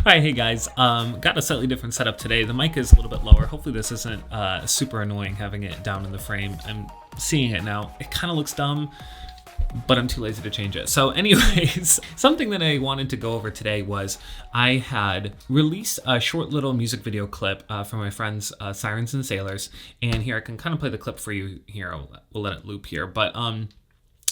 Alright, hey guys, got a slightly different setup today. The mic is a little bit lower. Hopefully this isn't super annoying having it down in the frame. I'm seeing it now. It kind of looks dumb, but I'm too lazy to change it. So anyways, something that I wanted to go over today was I had released a short little music video clip from my friends Sirens and Sailors, and here I can kind of play the clip for you here. We'll let it loop here, but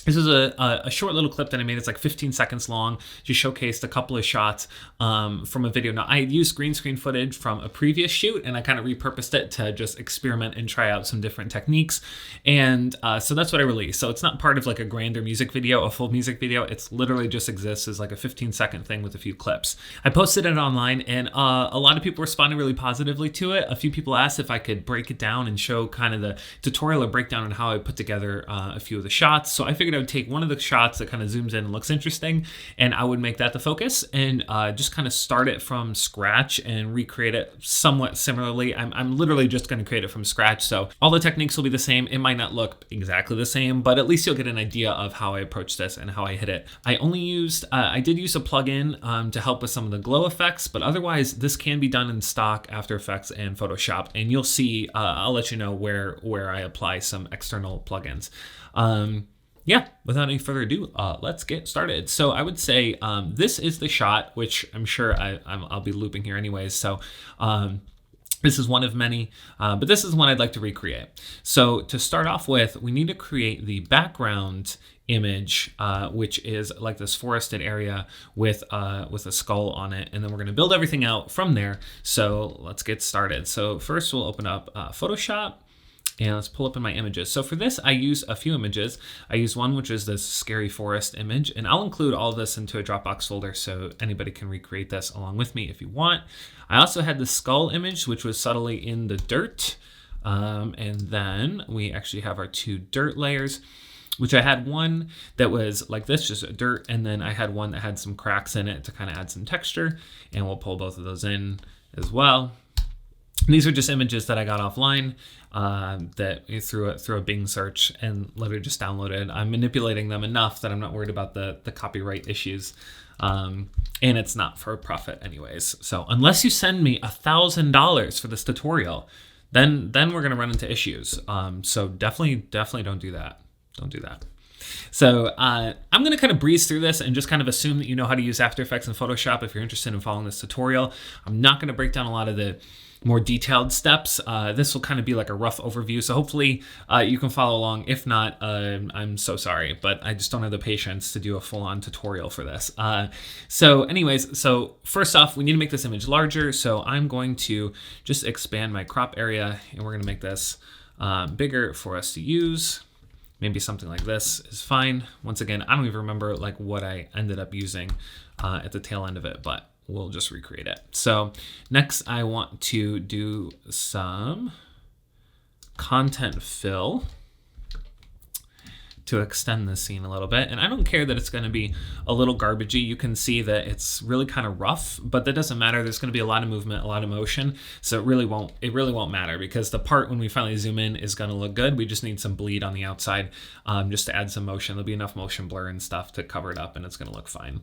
this is a short little clip that I made. It's like 15 seconds long. Just showcased a couple of shots from a video. Now, I had used green screen footage from a previous shoot, and I kind of repurposed it to just experiment and try out some different techniques. And so that's what I released. So it's not part of like a grander music video, a full music video. It's literally just exists as like a 15-second thing with a few clips. I posted it online, and a lot of people responded really positively to it. A few people asked if I could break it down and show kind of the tutorial or breakdown on how I put together a few of the shots. So I figured I would take one of the shots that kind of zooms in and looks interesting, and I would make that the focus and just kind of start it from scratch and recreate it somewhat similarly. I'm literally just going to create it from scratch, so all the techniques will be the same. It might not look exactly the same, but at least you'll get an idea of how I approach this and how I hit it. I did use a plugin to help with some of the glow effects, but otherwise this can be done in stock After Effects and Photoshop, and you'll see, I'll let you know where I apply some external plugins. Yeah, without any further ado, let's get started. So I would say this is the shot, which I'm sure I'll be looping here anyways. So this is one of many, but this is one I'd like to recreate. So to start off with, we need to create the background image, which is like this forested area with a skull on it, and then we're going to build everything out from there. So let's get started. So first we'll open up Photoshop. And let's pull up in my images. So for this, I use a few images. I use one, which is this scary forest image, and I'll include all of this into a Dropbox folder so anybody can recreate this along with me if you want. I also had the skull image, which was subtly in the dirt. And then we actually have our two dirt layers, which I had one that was like this, just dirt, and then I had one that had some cracks in it to kind of add some texture, and we'll pull both of those in as well. These are just images that I got offline that through a Bing search and literally just downloaded. I'm manipulating them enough that I'm not worried about the copyright issues. And it's not for profit anyways. So unless you send me $1,000 for this tutorial, then we're going to run into issues. So definitely don't do that. Don't do that. So I'm going to kind of breeze through this and just kind of assume that you know how to use After Effects and Photoshop if you're interested in following this tutorial. I'm not going to break down a lot of the more detailed steps. This will kind of be like a rough overview, so hopefully you can follow along. If not, I'm so sorry, but I just don't have the patience to do a full-on tutorial for this. So anyways, so first off, we need to make this image larger, so I'm going to just expand my crop area, and we're going to make this bigger for us to use. Maybe something like this is fine. Once again, I don't even remember like what I ended up using at the tail end of it, but we'll just recreate it. So next I want to do some content fill to extend the scene a little bit. And I don't care that it's going to be a little garbagey. You can see that it's really kind of rough, but that doesn't matter. There's going to be a lot of movement, a lot of motion. So it really won't matter, because the part when we finally zoom in is going to look good. We just need some bleed on the outside just to add some motion. There'll be enough motion blur and stuff to cover it up, and it's going to look fine.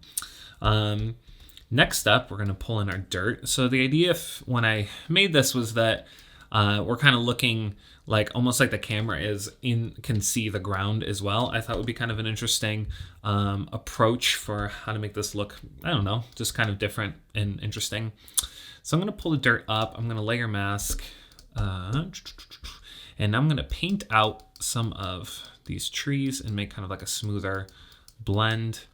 Next up, we're going to pull in our dirt. So the idea when I made this was that we're kind of looking like almost like the camera can see the ground as well. I thought would be kind of an interesting approach for how to make this look, I don't know, just kind of different and interesting. So I'm going to pull the dirt up. I'm going to layer mask, and I'm going to paint out some of these trees and make kind of like a smoother blend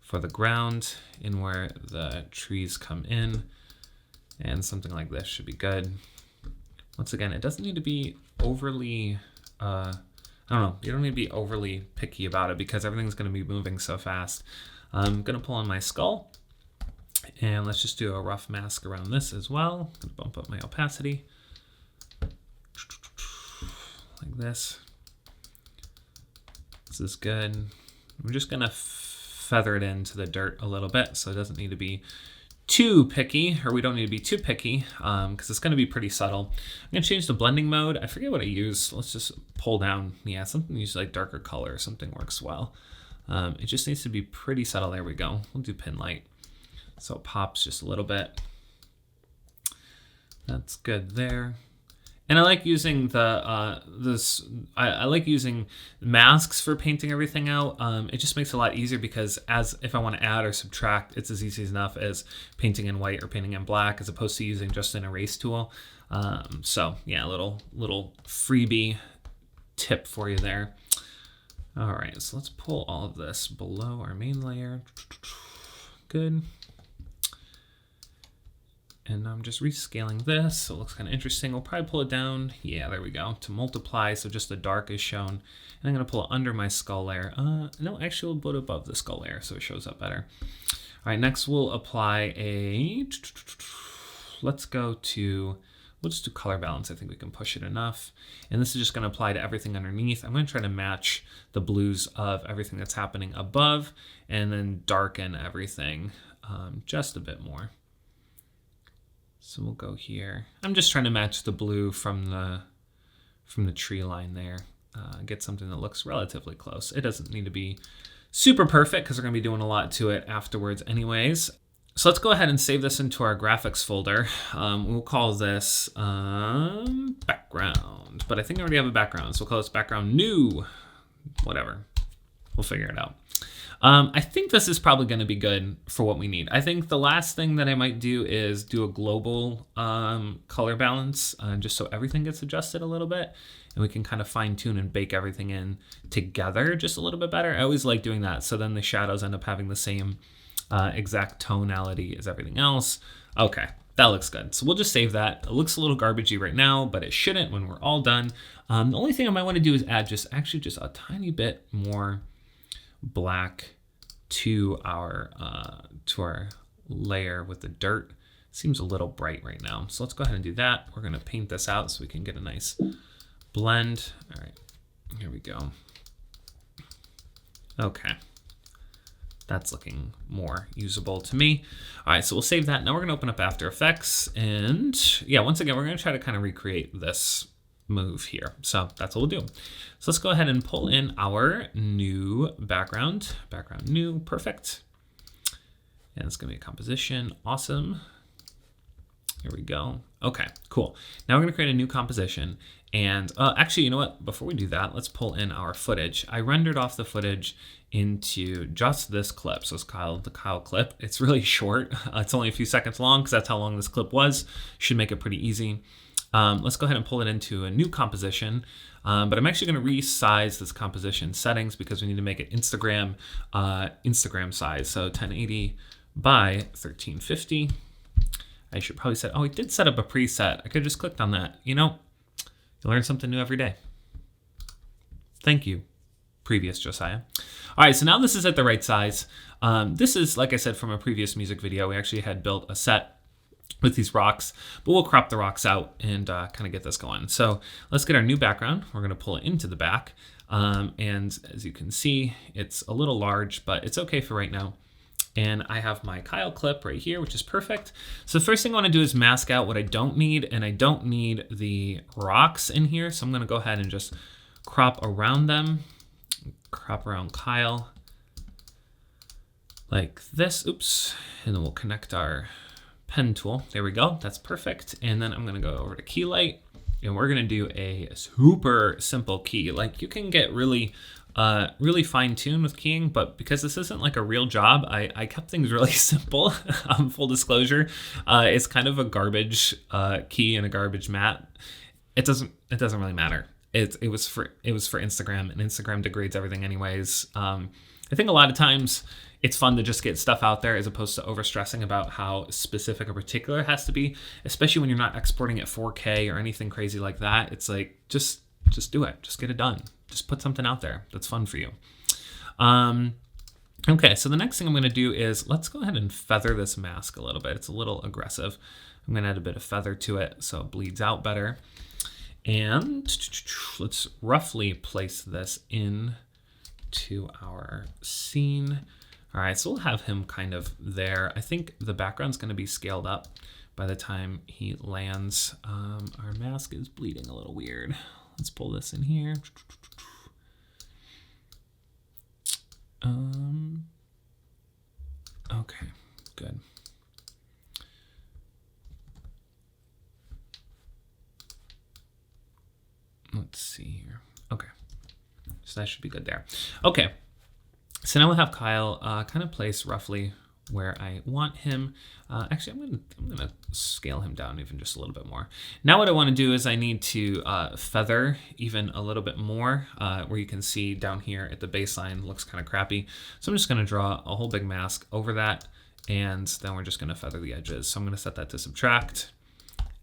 for the ground in where the trees come in, and something like this should be good. Once again, it doesn't need to be overly, I don't know, you don't need to be overly picky about it because everything's going to be moving so fast. I'm going to pull on my skull, and let's just do a rough mask around this as well. I'm going to bump up my opacity like this. This is good. I'm just going to feather it into the dirt a little bit, so it doesn't need to be too picky, or we don't need to be too picky, because it's going to be pretty subtle. I'm going to change the blending mode. I forget what I use. Let's just pull down. Yeah, something use like darker color or something works well. It just needs to be pretty subtle. There we go. We'll do pin light. So it pops just a little bit. That's good there. And I like using the I like using masks for painting everything out. It just makes it a lot easier because if I want to add or subtract, it's as easy enough as painting in white or painting in black as opposed to using just an erase tool. So yeah, little freebie tip for you there. All right, so let's pull all of this below our main layer. Good. And I'm just rescaling this, so it looks kind of interesting. We'll probably pull it down. Yeah, there we go, to multiply, so just the dark is shown. And I'm gonna pull it under my skull layer. No, actually we'll put it above the skull layer so it shows up better. All right, next we'll apply we'll just do color balance. I think we can push it enough. And this is just gonna apply to everything underneath. I'm gonna try to match the blues of everything that's happening above and then darken everything just a bit more. So we'll go here. I'm just trying to match the blue from the tree line there. Get something that looks relatively close. It doesn't need to be super perfect because we're gonna be doing a lot to it afterwards anyways. So let's go ahead and save this into our graphics folder. We'll call this background, but I think I already have a background. So we'll call this background new, whatever. We'll figure it out. I think this is probably going to be good for what we need. I think the last thing that I might do is do a global color balance, just so everything gets adjusted a little bit and we can kind of fine tune and bake everything in together just a little bit better. I always like doing that. So then the shadows end up having the same exact tonality as everything else. Okay, that looks good. So we'll just save that. It looks a little garbagey right now, but it shouldn't when we're all done. The only thing I might want to do is add just a tiny bit more black to our layer with the dirt. Seems a little bright right now. So let's go ahead and do that. We're gonna paint this out so we can get a nice blend. All right, here we go. Okay, that's looking more usable to me. All right, so we'll save that. Now we're gonna open up After Effects and yeah, once again, we're gonna try to kind of recreate this move here. So that's what we'll do. So let's go ahead and pull in our new background new, perfect. And it's gonna be a composition, awesome. Here we go. Okay, cool. Now we're gonna create a new composition. And actually, you know what? Before we do that, let's pull in our footage. I rendered off the footage into just this clip. So it's the Kyle clip. It's really short. It's only a few seconds long because that's how long this clip was. Should make it pretty easy. Let's go ahead and pull it into a new composition. But I'm actually going to resize this composition settings because we need to make it Instagram size. So 1080 by 1350. I should probably set, oh, I did set up a preset. I could have just clicked on that. You know, you learn something new every day. Thank you, previous Josiah. All right, so now this is at the right size. This is, like I said, from a previous music video. We actually had built a set with these rocks, but we'll crop the rocks out and kind of get this going. So let's get our new background. We're gonna pull it into the back. And as you can see, it's a little large, but it's okay for right now. And I have my Kyle clip right here, which is perfect. So the first thing I wanna do is mask out what I don't need, and I don't need the rocks in here. So I'm gonna go ahead and just crop around them, crop around Kyle like this, oops. And then we'll connect our pen tool. There we go, that's perfect. And then I'm gonna go over to key light and we're gonna do a super simple key. Like you can get really fine tuned with keying, but because this isn't like a real job, I kept things really simple. Full disclosure, it's kind of a garbage key and a garbage mat. It doesn't really matter. It was for Instagram, and Instagram degrades everything anyways. I think a lot of times it's fun to just get stuff out there as opposed to overstressing about how specific or particular it has to be, especially when you're not exporting at 4K or anything crazy like that. It's like, just do it. Just get it done. Just put something out there that's fun for you. Okay, so the next thing I'm gonna do is let's go ahead and feather this mask a little bit. It's a little aggressive. I'm gonna add a bit of feather to it so it bleeds out better. And let's roughly place this in to our scene. All right, so we'll have him kind of there. I think the background's gonna be scaled up by the time he lands. Our mask is bleeding a little weird. Let's pull this in here. Okay, good. So that should be good there. Okay, so now we'll have Kyle kind of placed roughly where I want him. Actually, I'm gonna scale him down even just a little bit more. Now what I want to do is I need to feather even a little bit more, where you can see down here at the baseline looks kind of crappy. So I'm just gonna draw a whole big mask over that, and then we're just gonna feather the edges. So I'm gonna set that to subtract,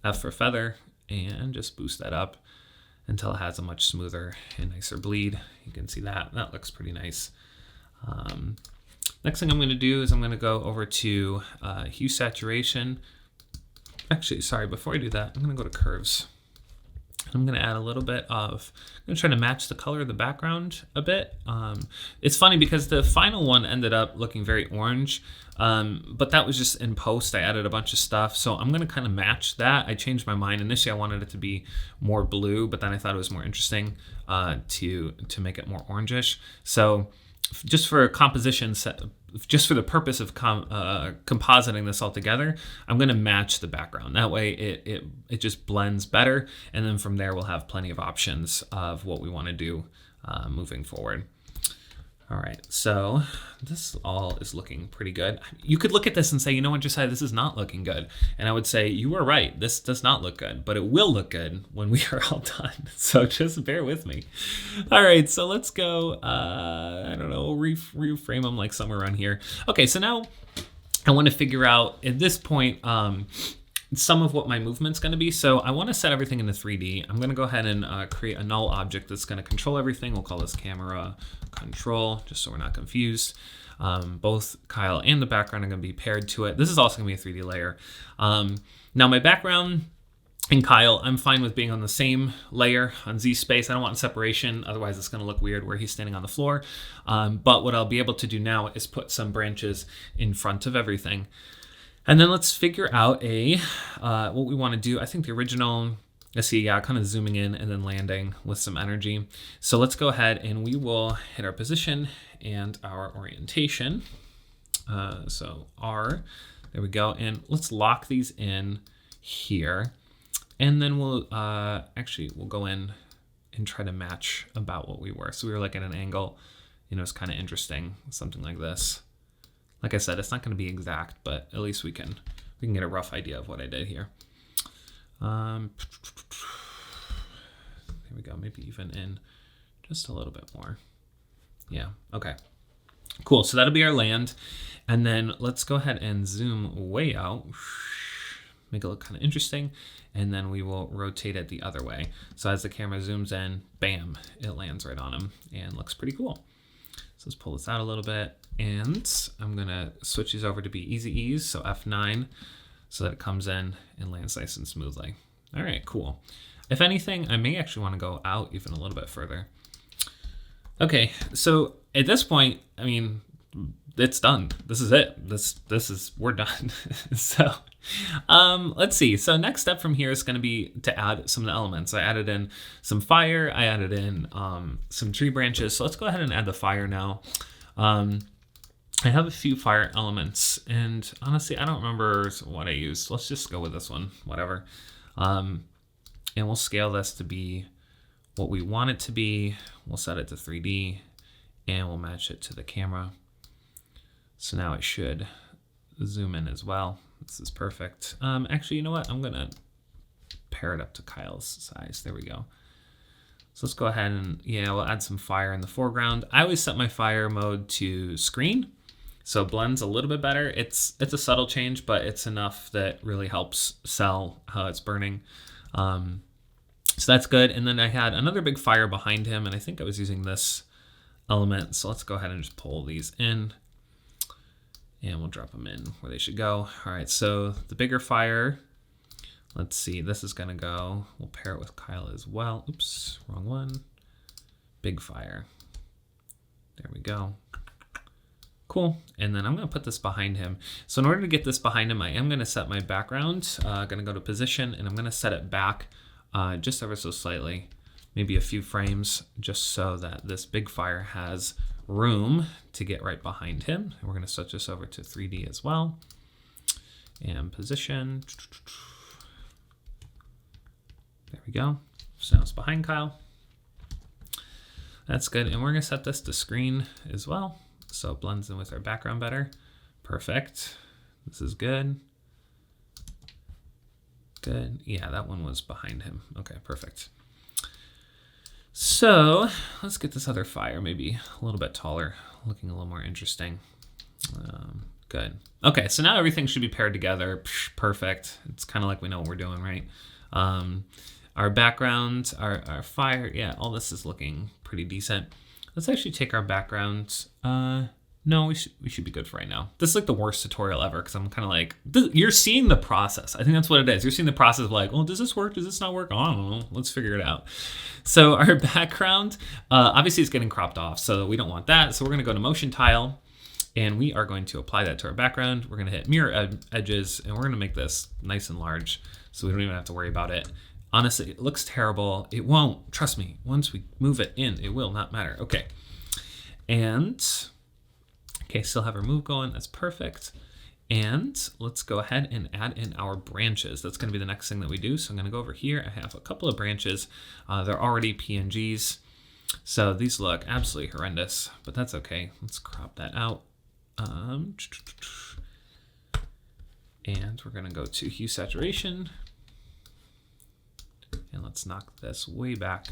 F for feather, and just boost that up until it has a much smoother and nicer bleed. You can see that looks pretty nice. Next thing I'm going to do is I'm going to go over to hue saturation. Actually, sorry, before I do that, I'm going to go to curves. I'm going to add a little bit of, I'm going to try to match the color of the background a bit. It's funny because the final one ended up looking very orange, but that was just in post. I added a bunch of stuff. So I'm going to kind of match that. I changed my mind. Initially, I wanted it to be more blue, but then I thought it was more interesting to make it more orangish. So just for composition, just for the purpose of compositing this all together, I'm going to match the background. That way it just blends better. And then from there, we'll have plenty of options of what we want to do moving forward. All right, so this all is looking pretty good. You could look at this and say, you know what, Josiah, this is not looking good. And I would say, you were right, this does not look good, but it will look good when we are all done. So just bear with me. All right, so let's go, I don't know, reframe them like somewhere around here. Okay, so now I want to figure out, at this point, some of what my movement's going to be. So I want to set everything into 3D. I'm going to go ahead and create a null object that's going to control everything. We'll call this camera control, just so we're not confused. Both Kyle and the background are going to be paired to it. This is also going to be a 3D layer. Now my background and Kyle, I'm fine with being on the same layer on Z space. I don't want separation, otherwise it's going to look weird where he's standing on the floor. But what I'll be able to do now is put some branches in front of everything. And then let's figure out what we want to do. I think the original, let's see, yeah, kind of zooming in and then landing with some energy. So let's go ahead and we will hit our position and our orientation. So R, there we go. And let's lock these in here. And then we'll go in and try to match about what we were. So we were like at an angle, it's kind of interesting, something like this. Like I said, it's not going to be exact, but at least we can get a rough idea of what I did here. There we go. Maybe even in just a little bit more. Yeah. Okay. Cool. So that'll be our land. And then let's go ahead and zoom way out. Make it look kind of interesting. And then we will rotate it the other way. So as the camera zooms in, bam, it lands right on him and looks pretty cool. So let's pull this out a little bit. And I'm going to switch these over to be easy ease, so F9, so that it comes in and lands nice and smoothly. All right, cool. If anything, I may actually want to go out even a little bit further. Okay, so at this point, I mean, it's done. This is it. We're done. So let's see. So next step from here is going to be to add some of the elements. I added in some fire. I added in some tree branches. So let's go ahead and add the fire now. I have a few fire elements, and honestly, I don't remember what I used. Let's just go with this one, whatever. And we'll scale this to be what we want it to be. We'll set it to 3D, and we'll match it to the camera. So now it should zoom in as well. This is perfect. Actually, you know what? I'm going to pair it up to Kyle's size. There we go. So let's go ahead and, we'll add some fire in the foreground. I always set my fire mode to screen, so it blends a little bit better. It's a subtle change, but it's enough that really helps sell how it's burning. So that's good. And then I had another big fire behind him, and I think I was using this element. So let's go ahead and just pull these in, and we'll drop them in where they should go. All right, so the bigger fire, let's see, this is gonna go, we'll pair it with Kyle as well. Oops, wrong one. Big fire. There we go. Cool, and then I'm gonna put this behind him. So in order to get this behind him, I am gonna set my background, gonna go to position, and I'm gonna set it back just ever so slightly, maybe a few frames, just so that this big fire has room to get right behind him. And we're gonna switch this over to 3D as well. And position. There we go. So now it's behind Kyle. That's good. And we're gonna set this to screen as well, so it blends in with our background better. Perfect. This is good. Good. Yeah, that one was behind him. Okay, perfect. So let's get this other fire maybe a little bit taller, looking a little more interesting. Good. Okay, so now everything should be paired together. Perfect. It's kind of like we know what we're doing, right? Our background, our fire, yeah, all this is looking pretty decent. Let's actually take our background. No, we should be good for right now. This is like the worst tutorial ever because I'm kind of like, you're seeing the process. I think that's what it is. You're seeing the process of like, well, does this work? Does this not work? Oh, I don't know. Let's figure it out. So our background, obviously it's getting cropped off, so we don't want that. So we're gonna go to motion tile and we are going to apply that to our background. We're gonna hit mirror edges and we're gonna make this nice and large so we don't even have to worry about it. Honestly, it looks terrible. It won't, trust me. Once we move it in, it will not matter. Okay, and okay, still have our move going. That's perfect. And let's go ahead and add in our branches. That's going to be the next thing that we do. So I'm going to go over here. I have a couple of branches. They're already PNGs. So these look absolutely horrendous, but that's okay. Let's crop that out. And we're going to go to hue saturation. And let's knock this way back.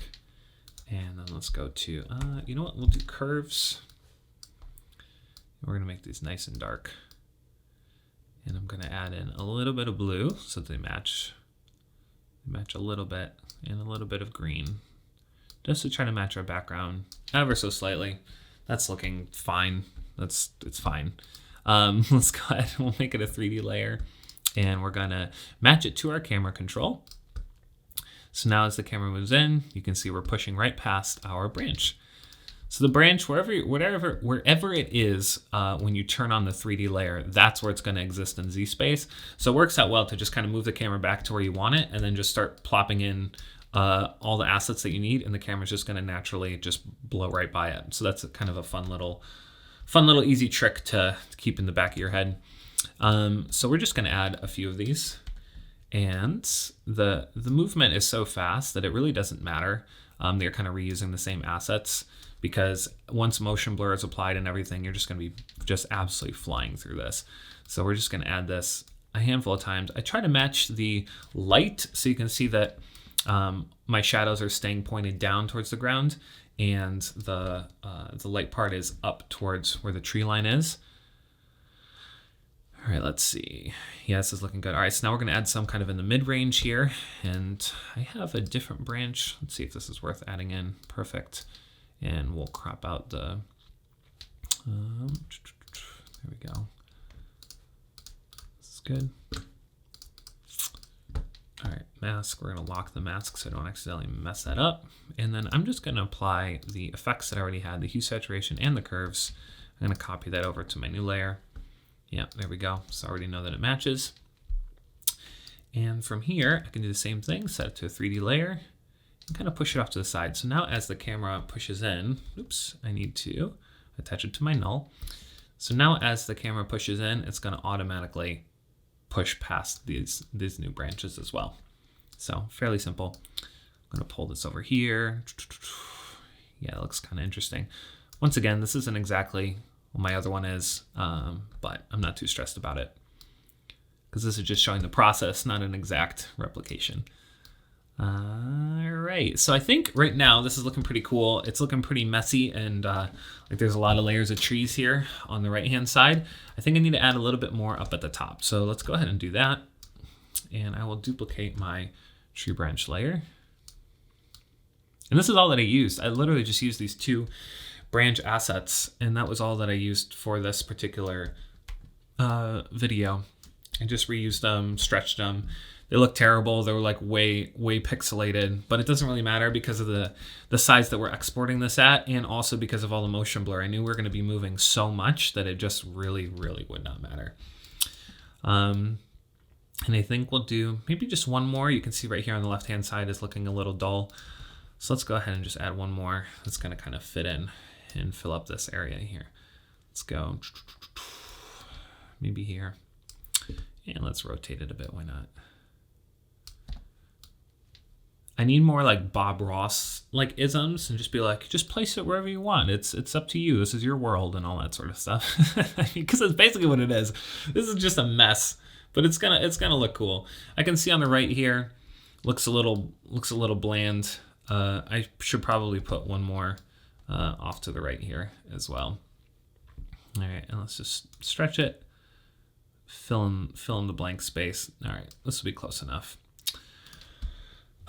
And then let's go to, you know what? We'll do curves. We're gonna make these nice and dark. And I'm gonna add in a little bit of blue so they match a little bit, and a little bit of green, just to try to match our background ever so slightly. That's looking fine. It's fine. Let's go ahead and we'll make it a 3D layer, and we're gonna match it to our camera control. So now as the camera moves in, you can see we're pushing right past our branch. So the branch, wherever it is, when you turn on the 3D layer, that's where it's going to exist in Z space. So it works out well to just kind of move the camera back to where you want it, and then just start plopping in all the assets that you need, and the camera's just going to naturally just blow right by it. So that's kind of a fun little easy trick to keep in the back of your head. So we're just going to add a few of these, and the movement is so fast that it really doesn't matter. They're kind of reusing the same assets, because once motion blur is applied and everything, you're just going to be just absolutely flying through this. So we're just going to add this a handful of times. I try to match the light so you can see that my shadows are staying pointed down towards the ground, and the light part is up towards where the tree line is. All right, let's see. Yeah, this is looking good. All right, so now we're going to add some kind of in the mid-range here, and I have a different branch. Let's see if this is worth adding in. Perfect. And we'll crop out the, there we go. This is good. All right, mask, we're gonna lock the mask so I don't accidentally mess that up. And then I'm just gonna apply the effects that I already had, the hue saturation and the curves. I'm gonna copy that over to my new layer. Yeah, there we go. So I already know that it matches. And from here, I can do the same thing, set it to a 3D layer, and kind of push it off to the side. So now as the camera pushes in, oops, I need to attach it to my null. So now as the camera pushes in, it's gonna automatically push past these new branches as well. So fairly simple. I'm gonna pull this over here. Yeah, it looks kind of interesting. Once again, this isn't exactly what my other one is, but I'm not too stressed about it, because this is just showing the process, not an exact replication. All right, so I think right now this is looking pretty cool. It's looking pretty messy, and like there's a lot of layers of trees here on the right hand side. I think I need to add a little bit more up at the top. So let's go ahead and do that. And I will duplicate my tree branch layer. And this is all that I used. I literally just used these two branch assets, and that was all that I used for this particular video. I just reused them, stretched them. They look terrible. They were like way pixelated, but it doesn't really matter because of the size that we're exporting this at, and also because of all the motion blur. I knew we were going to be moving so much that it just really would not matter. And I think we'll do maybe just one more. You can see right here on the left-hand side is looking a little dull. So let's go ahead and just add one more that's going to kind of fit in and fill up this area here. Let's go maybe here, and let's rotate it a bit. Why not? I need more like Bob Ross like isms and just be like, just place it wherever you want. It's up to you. This is your world and all that sort of stuff. Because it's basically what it is. This is just a mess, but it's gonna look cool. I can see on the right here, looks a little bland. I should probably put one more off to the right here as well. All right, and let's just stretch it, fill in the blank space. All right, this will be close enough.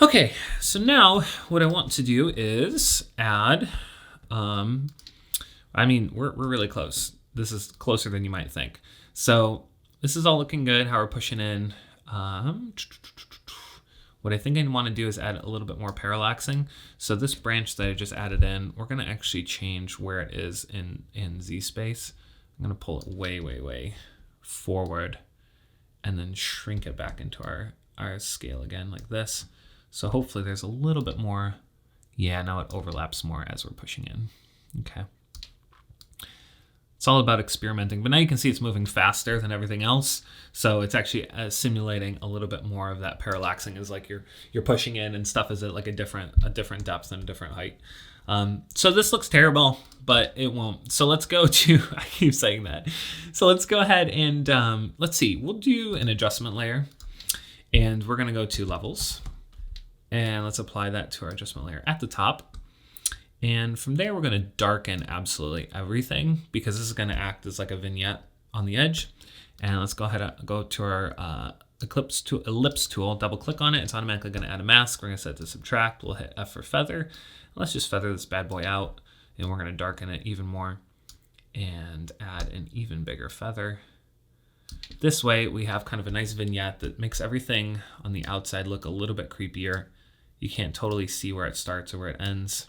Okay, so now what I want to do is add, I mean, we're really close. This is closer than you might think. So this is all looking good, how we're pushing in. What I think I want to do is add a little bit more parallaxing. So this branch that I just added in, we're gonna actually change where it is in Z space. I'm gonna pull it way forward and then shrink it back into our scale again like this. So hopefully there's a little bit more. Yeah, now it overlaps more as we're pushing in. Okay. It's all about experimenting, but now you can see it's moving faster than everything else. So it's actually simulating a little bit more of that parallaxing, is like you're pushing in and stuff is at like a different depth and a different height. So this looks terrible, but it won't. So let's go to, I keep saying that. So let's go ahead and let's see, we'll do an adjustment layer and we're gonna go to levels. And let's apply that to our adjustment layer at the top. And from there, we're going to darken absolutely everything because this is going to act as like a vignette on the edge. And let's go ahead and go to our ellipse tool, double click on it. It's automatically going to add a mask. We're going to set it to subtract. We'll hit F for feather. Let's just feather this bad boy out. And we're going to darken it even more and add an even bigger feather. This way, we have kind of a nice vignette that makes everything on the outside look a little bit creepier. You can't totally see where it starts or where it ends.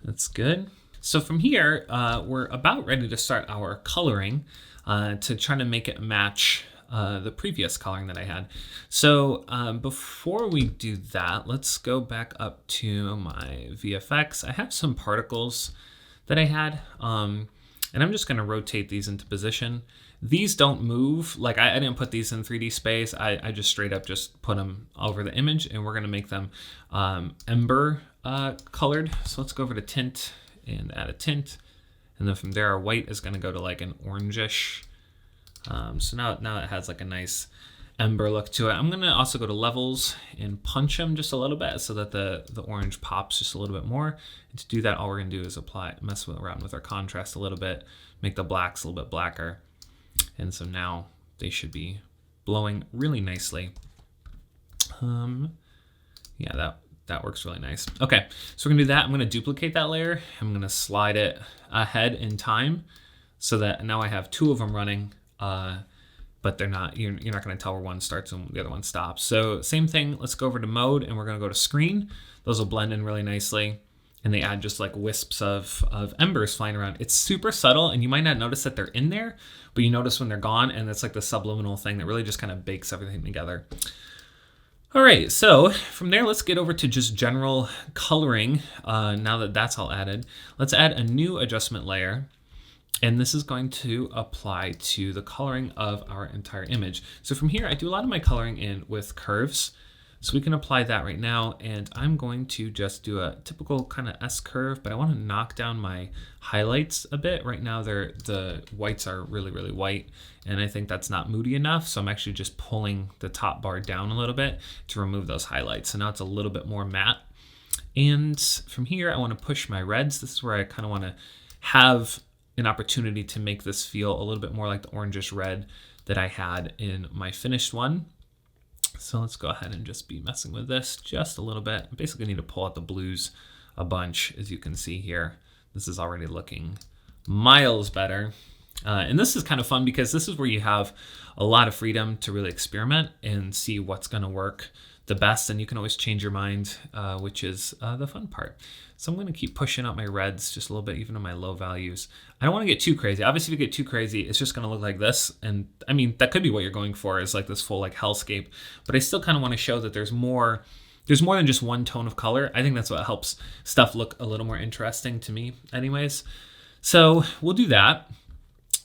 That's good. So from here, we're about ready to start our coloring to try to make it match the previous coloring that I had. So before we do that, let's go back up to my VFX. I have some particles that I had, and I'm just going to rotate these into position. These don't move. Like I didn't put these in 3D space. I just straight up just put them over the image, and we're going to make them ember colored. So let's go over to tint and add a tint. And then from there, our white is going to go to like an orangish. So now it has like a nice ember look to it. I'm going to also go to levels and punch them just a little bit so that the orange pops just a little bit more. And to do that, all we're going to do is mess around with our contrast a little bit, make the blacks a little bit blacker. And so now they should be blowing really nicely. Yeah, that works really nice. Okay, so we're gonna do that. I'm gonna duplicate that layer. I'm gonna slide it ahead in time so that now I have two of them running, but they're not, you're not gonna tell where one starts and the other one stops. So same thing, let's go over to mode and we're gonna go to screen. Those will blend in really nicely. And they add just like wisps of embers flying around. It's super subtle and you might not notice that they're in there, but you notice when they're gone, and it's like the subliminal thing that really just kind of bakes everything together. All right, so from there, let's get over to just general coloring. Now that that's all added, let's add a new adjustment layer. And this is going to apply to the coloring of our entire image. So from here, I do a lot of my coloring in with curves. So we can apply that right now, and I'm going to just do a typical kind of S curve, but I want to knock down my highlights a bit. Right now the whites are really white, and I think that's not moody enough, so I'm actually just pulling the top bar down a little bit to remove those highlights. So now it's a little bit more matte. And from here, I want to push my reds. This is where I kind of want to have an opportunity to make this feel a little bit more like the orangish red that I had in my finished one. So let's go ahead and just be messing with this just a little bit. I basically need to pull out the blues a bunch, as you can see here. This is already looking miles better. And this is kind of fun because this is where you have a lot of freedom to really experiment and see what's going to work the best, and you can always change your mind, which is the fun part. So I'm going to keep pushing out my reds just a little bit, even on my low values. I don't want to get too crazy. Obviously, if you get too crazy, it's just going to look like this. And I mean, that could be what you're going for, is like this full like hellscape. But I still kind of want to show that there's more than just one tone of color. I think that's what helps stuff look a little more interesting to me anyways. So we'll do that.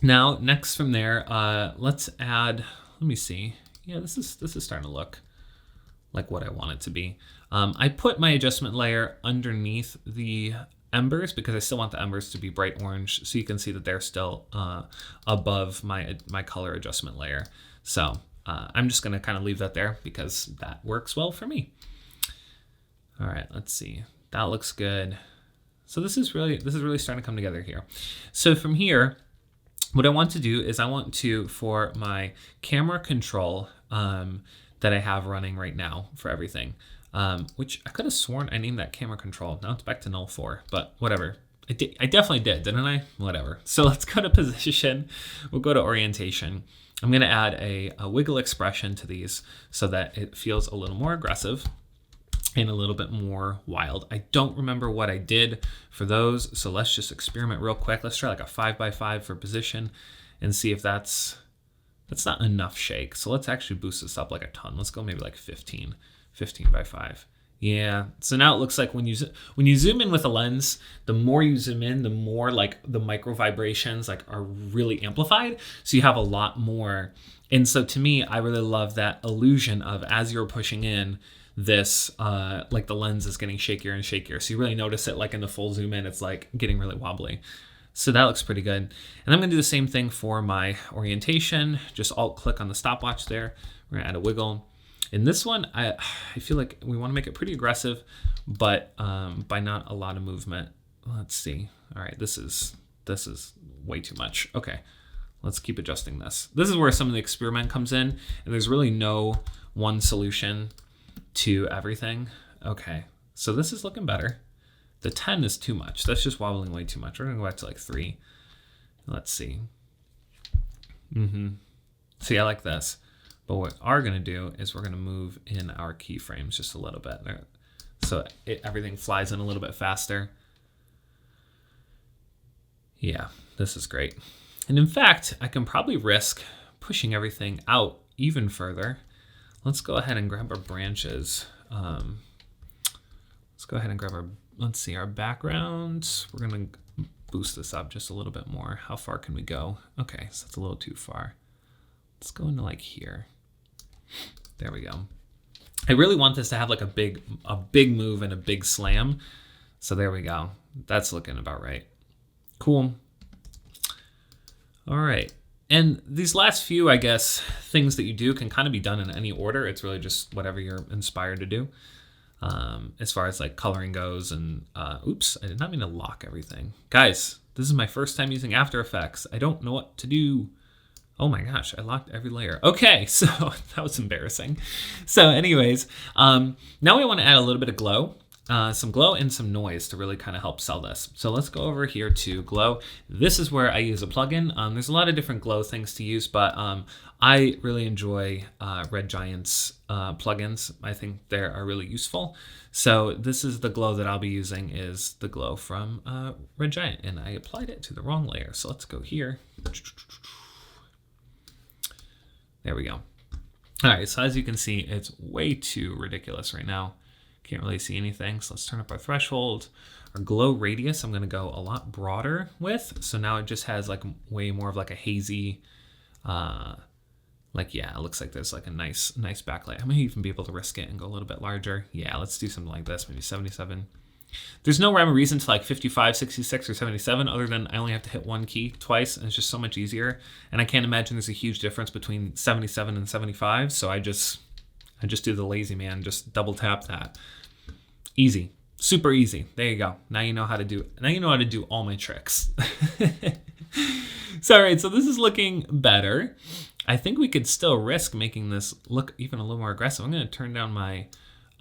Now, next from there, let's add, let me see. Yeah, this is starting to look what I want it to be. I put my adjustment layer underneath the embers because I still want the embers to be bright orange, so you can see that they're still above my color adjustment layer. So I'm just gonna kind of leave that there because that works well for me. All right, let's see. That looks good. So this is really starting to come together here. So from here, what I want to do is I want to, for my camera control that I have running right now for everything, which I could have sworn I named that camera control. Now it's back to null 4, but whatever. I definitely did, didn't I? Whatever. So let's go to position. We'll go to orientation. I'm gonna add a wiggle expression to these so that it feels a little more aggressive and a little bit more wild. I don't remember what I did for those, so let's just experiment real quick. Let's try like a 5x5 for position and see if that's not enough shake. So let's actually boost this up like a ton. Let's go maybe like 15 by 5. Yeah, so now it looks like when you zoom in with a lens, the more you zoom in, the more like the micro vibrations like are really amplified. So you have a lot more. And so to me, I really love that illusion of as you're pushing in, this like the lens is getting shakier and shakier. So you really notice it like in the full zoom in, it's like getting really wobbly. So that looks pretty good. And I'm gonna do the same thing for my orientation. Just alt click on the stopwatch there. We're gonna add a wiggle. In this one, I feel like we wanna make it pretty aggressive, but by not a lot of movement. Let's see. All right, this is way too much. Okay, let's keep adjusting this. This is where some of the experiment comes in, and there's really no one solution to everything. Okay, so this is looking better. The 10 is too much. That's just wobbling way too much. We're gonna go back to like 3. Let's see. See, I like this. But what we're gonna do is we're gonna move in our keyframes just a little bit there, so everything flies in a little bit faster. Yeah, this is great. And in fact, I can probably risk pushing everything out even further. Let's go ahead and grab our branches. Let's go ahead and grab our background. We're gonna boost this up just a little bit more. How far can we go? Okay, so that's a little too far. Let's go into like here. There we go. I really want this to have like a big move and a big slam. So there we go. That's looking about right. Cool. All right. And these last few, I guess, things that you do can kind of be done in any order. It's really just whatever you're inspired to do. As far as like coloring goes, and oops, I did not mean to lock everything. Guys, this is my first time using After Effects. I don't know what to do. Oh my gosh, I locked every layer. Okay, so that was embarrassing. So anyways, now we want to add a little bit of glow. Some glow and some noise to really kind of help sell this. So let's go over here to glow. This is where I use a plugin. There's a lot of different glow things to use, but I really enjoy Red Giant's plugins. I think they are really useful. So this is the glow that I'll be using, is the glow from Red Giant, and I applied it to the wrong layer. So let's go here. There we go. All right, so as you can see, it's way too ridiculous right now. Can't really see anything, so let's turn up our threshold. Our glow radius, I'm gonna go a lot broader with. So now it just has like way more of like a hazy, like, yeah, it looks like there's like a nice backlight. I may even be able to risk it and go a little bit larger. Yeah, let's do something like this, maybe 77. There's no rhyme or reason to like 55, 66, or 77 other than I only have to hit one key twice, and it's just so much easier. And I can't imagine there's a huge difference between 77 and 75, so I just do the lazy man, just double tap that. Easy, super easy. There you go. Now you know how to do all my tricks. So all right, so this is looking better. I think we could still risk making this look even a little more aggressive. I'm going to turn down my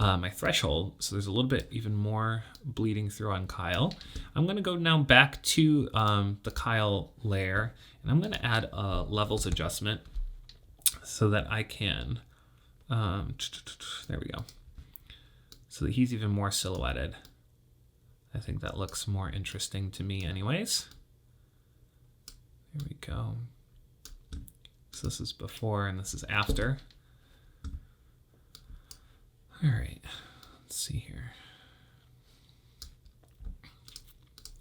my threshold, so there's a little bit even more bleeding through on Kyle. I'm going to go now back to the Kyle layer, and I'm going to add a levels adjustment so that I can, there we go, so that he's even more silhouetted. I think that looks more interesting to me anyways. Here we go. So this is before and this is after. All right, let's see here.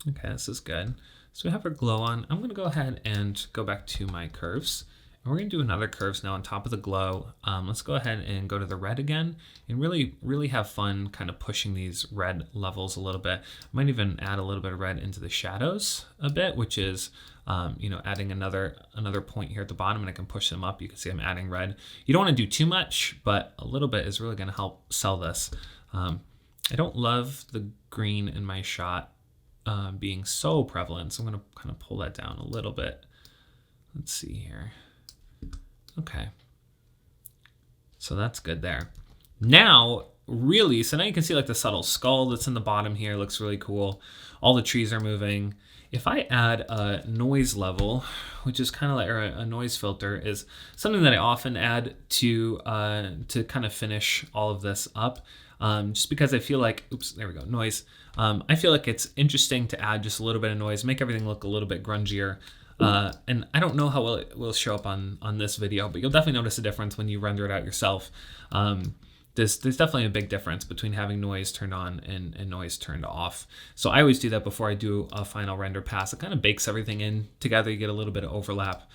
Okay, this is good. So we have our glow on. I'm gonna go ahead and go back to my curves And we're gonna do another curves now on top of the glow. Let's go ahead and go to the red again and really have fun kind of pushing these red levels a little bit. I might even add a little bit of red into the shadows a bit, which is adding another point here at the bottom, and I can push them up. You can see I'm adding red. You don't want to do too much, but a little bit is really going to help sell this. I don't love the green in my shot being so prevalent, so I'm going to kind of pull that down a little bit. Let's see here. Okay. So that's good there. Now, really, so now you can see like the subtle skull that's in the bottom here looks really cool. All the trees are moving. If I add a noise level, which is kind of like, or a noise filter, is something that I often add to kind of finish all of this up, just because I feel like, oops, there we go, noise. I feel like it's interesting to add just a little bit of noise, make everything look a little bit grungier. And I don't know how well it will show up on this video, but you'll definitely notice a difference when you render it out yourself. There's definitely a big difference between having noise turned on and noise turned off. So I always do that before I do a final render pass. It kind of bakes everything in together. You get a little bit of overlap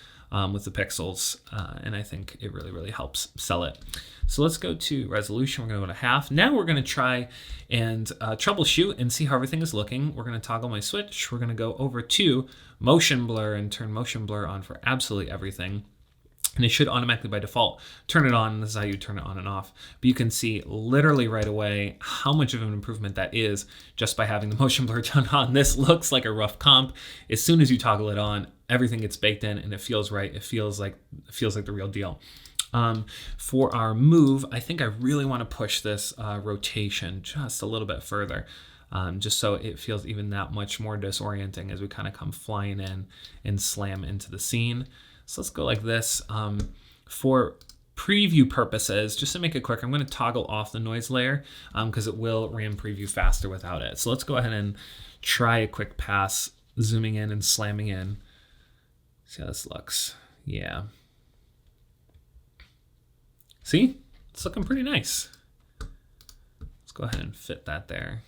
with the pixels, and I think it really helps sell it. So let's go to resolution. We're going to go to half. Now we're going to try and troubleshoot and see how everything is looking. We're going to toggle my switch. We're going to go over to motion blur and turn motion blur on for absolutely everything. And it should automatically by default turn it on. This is how you turn it on and off. But you can see literally right away how much of an improvement that is just by having the motion blur turned on. This looks like a rough comp. As soon as you toggle it on, everything gets baked in and it feels right. It feels like the real deal. For our move, I think I really want to push this rotation just a little bit further. Just so it feels even that much more disorienting as we kind of come flying in and slam into the scene. So let's go like this. For preview purposes, just to make it quicker, I'm going to toggle off the noise layer because it will RAM preview faster without it. So let's go ahead and try a quick pass, zooming in and slamming in. See how this looks. Yeah. See? It's looking pretty nice. Let's go ahead and fit that there.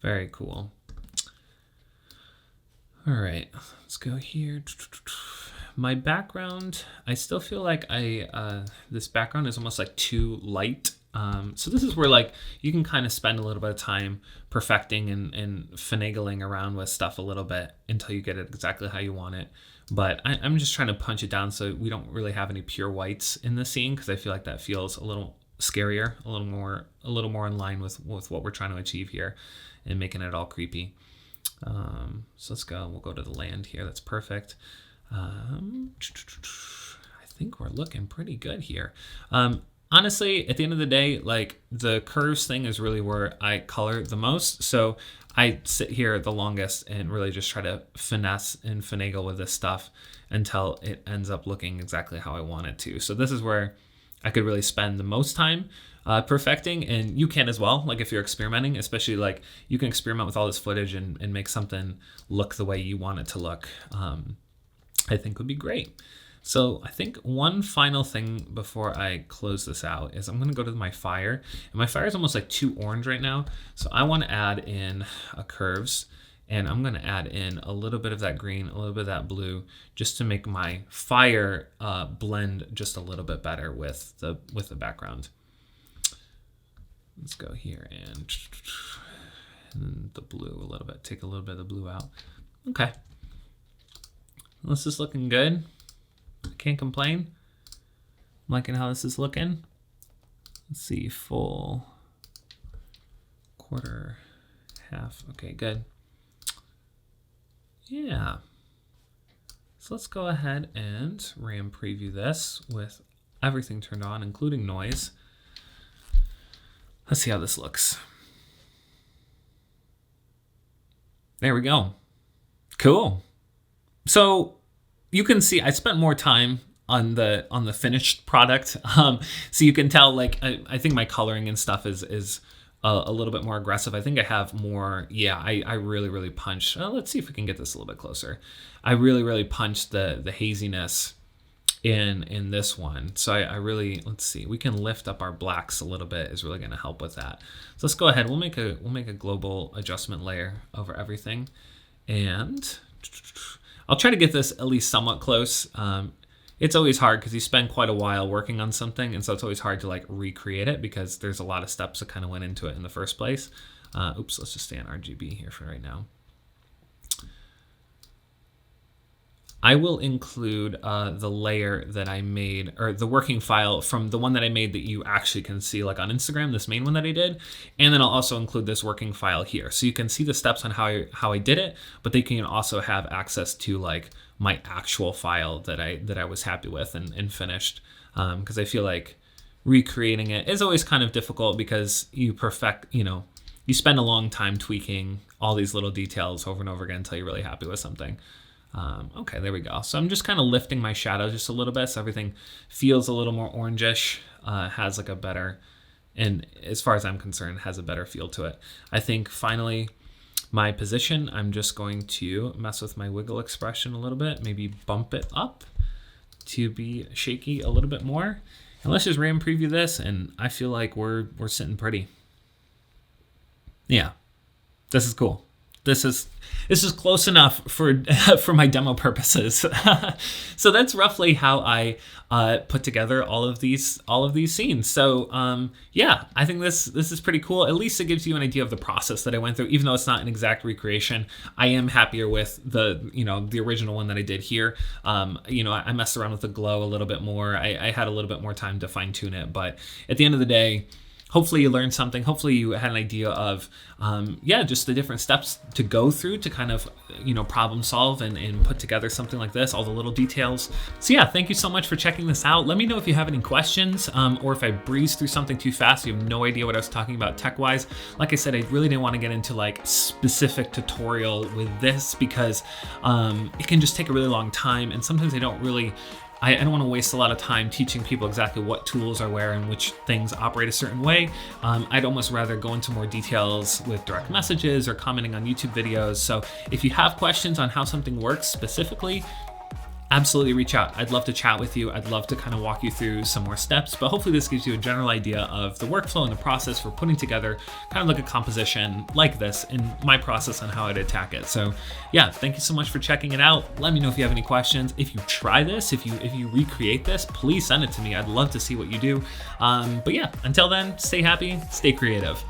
Very cool. All right, let's go here. My background, I still feel like this background is almost like too light. So this is where like you can kind of spend a little bit of time perfecting and finagling around with stuff a little bit until you get it exactly how you want it. But I'm just trying to punch it down so we don't really have any pure whites in the scene because I feel like that feels a little scarier, a little more in line with what we're trying to achieve here and making it all creepy. So let's go. We'll go to the land here. That's perfect. I think we're looking pretty good here. Honestly, at the end of the day, like the curves thing is really where I color the most. So I sit here the longest and really just try to finesse and finagle with this stuff until it ends up looking exactly how I want it to. So this is where I could really spend the most time perfecting, and you can as well. Like if you're experimenting, especially like you can experiment with all this footage and make something look the way you want it to look. I think would be great. So I think one final thing before I close this out is I'm going to go to my fire, and my fire is almost like too orange right now. So I want to add in a curves, and I'm going to add in a little bit of that green, a little bit of that blue, just to make my fire blend just a little bit better with the background. Let's go here and the blue a little bit. Take a little bit of the blue out. Okay. This is looking good. I can't complain. I'm liking how this is looking. Let's see, full, quarter, half. Okay, good. Yeah. So let's go ahead and RAM preview this with everything turned on, including noise. Let's see how this looks. There we go. Cool. So you can see I spent more time on the finished product. So you can tell, like, I think my coloring and stuff is a little bit more aggressive. I think I have more. Yeah, I really punched. Let's see if we can get this a little bit closer. I really punched the haziness in this one. So I really, let's see, we can lift up our blacks a little bit, is really going to help with that. So let's go ahead. We'll make a global adjustment layer over everything, and I'll try to get this at least somewhat close. It's always hard because you spend quite a while working on something, and so it's always hard to like recreate it because there's a lot of steps that kind of went into it in the first place. Oops, let's just stay on RGB here for right now. I will include the layer that I made, or the working file from the one that I made that you actually can see like on Instagram, this main one that I did. And then I'll also include this working file here. So you can see the steps on how I did it, but they can also have access to like my actual file that I was happy with and finished. Because I feel like recreating it is always kind of difficult because you spend a long time tweaking all these little details over and over again until you're really happy with something. Okay, there we go. So I'm just kind of lifting my shadow just a little bit so everything feels a little more orangish, has like a better, and as far as I'm concerned, has a better feel to it. I think finally my position, I'm just going to mess with my wiggle expression a little bit, maybe bump it up to be shaky a little bit more. And let's just RAM preview this, and I feel like we're sitting pretty. Yeah, this is cool. This is close enough for my demo purposes. So that's roughly how I put together all of these scenes. So yeah, I think this is pretty cool. At least it gives you an idea of the process that I went through. Even though it's not an exact recreation, I am happier with the original one that I did here. I messed around with the glow a little bit more. I had a little bit more time to fine tune it, but at the end of the day, hopefully you learned something. Hopefully you had an idea of, just the different steps to go through to kind of, problem solve and put together something like this, all the little details. So yeah, thank you so much for checking this out. Let me know if you have any questions or if I breezed through something too fast, you have no idea what I was talking about tech-wise. Like I said, I really didn't want to get into like specific tutorial with this because it can just take a really long time, and sometimes I don't want to waste a lot of time teaching people exactly what tools are where and which things operate a certain way. I'd almost rather go into more details with direct messages or commenting on YouTube videos. So if you have questions on how something works specifically, absolutely reach out. I'd love to chat with you. I'd love to kind of walk you through some more steps, but hopefully this gives you a general idea of the workflow and the process for putting together kind of like a composition like this and my process on how I'd attack it. So yeah, thank you so much for checking it out. Let me know if you have any questions. If you try this, if you recreate this, please send it to me. I'd love to see what you do. But yeah, until then, stay happy, stay creative.